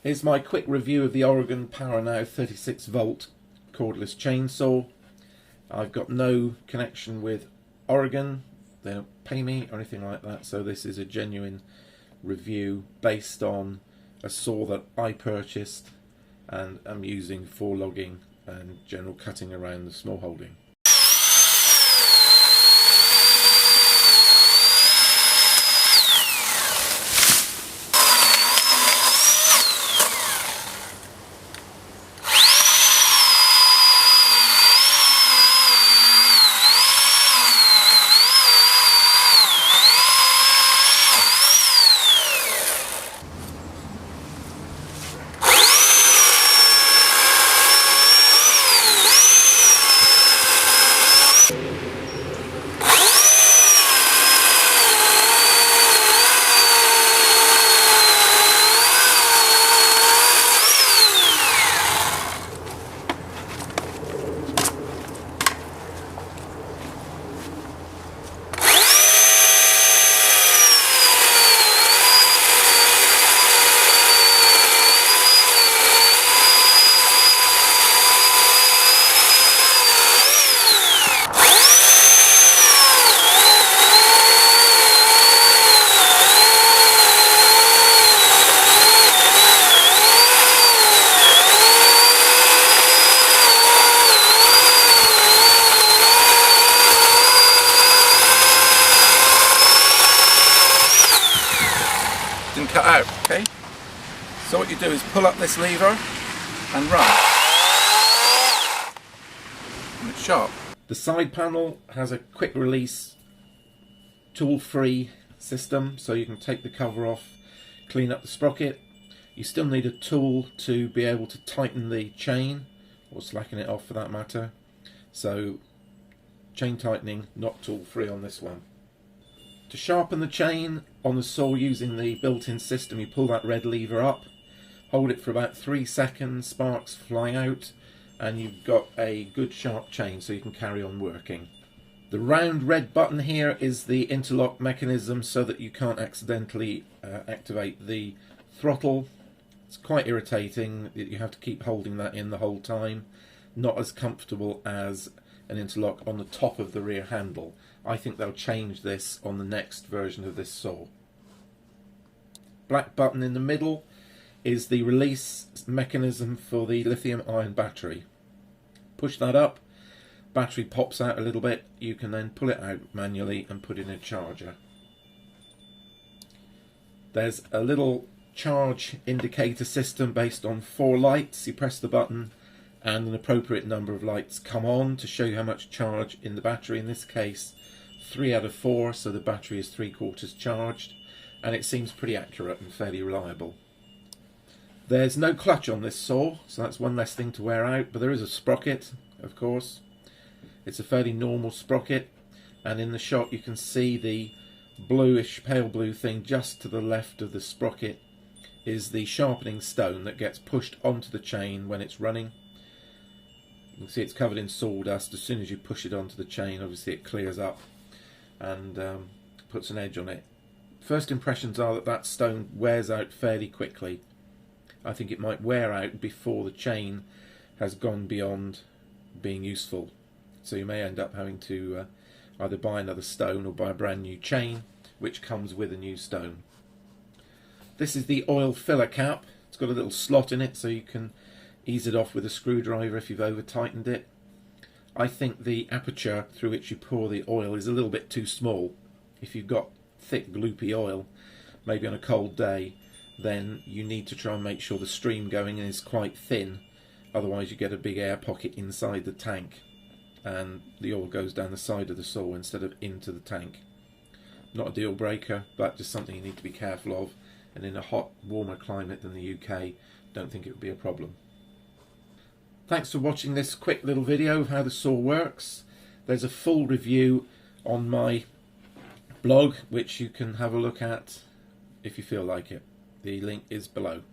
Here's my quick review of the Oregon Powernow 36 volt cordless chainsaw. I've got no connection with Oregon, they don't pay me or anything like that, so this is a genuine review based on a saw that I purchased and am using for logging and general cutting around the small holding. Cut out, okay? So what you do is pull up this lever and run. And it's sharp. The side panel has a quick release tool-free system, so you can take the cover off, clean up the sprocket. You still need a tool to be able to tighten the chain, or slacken it off for that matter. So chain tightening, not tool-free on this one. To sharpen the chain on the saw using the built-in system, you pull that red lever up, hold it for about 3 seconds, sparks fly out, and you've got a good sharp chain so you can carry on working. The round red button here is the interlock mechanism so that you can't accidentally activate the throttle. It's quite irritating that you have to keep holding that in the whole time. Not as comfortable as an interlock on the top of the rear handle. I think they'll change this on the next version of this saw. Black button in the middle is the release mechanism for the lithium-ion battery. Push that up, battery pops out a little bit, you can then pull it out manually and put in a charger. There's a little charge indicator system based on 4 lights. You press the button and an appropriate number of lights come on to show you how much charge in the battery. In this case 3 out of 4, so the battery is 3/4 charged, and it seems pretty accurate and fairly reliable. There's no clutch on this saw, so that's one less thing to wear out, but there is a sprocket, of course. It's a fairly normal sprocket, and in the shot you can see the bluish, pale blue thing just to the left of the sprocket is the sharpening stone that gets pushed onto the chain when it's running. You can see it's covered in sawdust. As soon as you push it onto the chain, obviously it clears up and puts an edge on it. First impressions are that that stone wears out fairly quickly. I think it might wear out before the chain has gone beyond being useful. So you may end up having to either buy another stone or buy a brand new chain, which comes with a new stone. This is the oil filler cap. It's got a little slot in it so you can ease it off with a screwdriver if you've over tightened it. I think the aperture through which you pour the oil is a little bit too small. If you've got thick gloopy oil, maybe on a cold day, then you need to try and make sure the stream going in is quite thin, otherwise you get a big air pocket inside the tank and the oil goes down the side of the saw instead of into the tank. Not a deal breaker, but just something you need to be careful of, and in a hot, warmer climate than the UK, don't think it would be a problem. Thanks for watching this quick little video of how the saw works. There's a full review on my blog which you can have a look at if you feel like it. The link is below.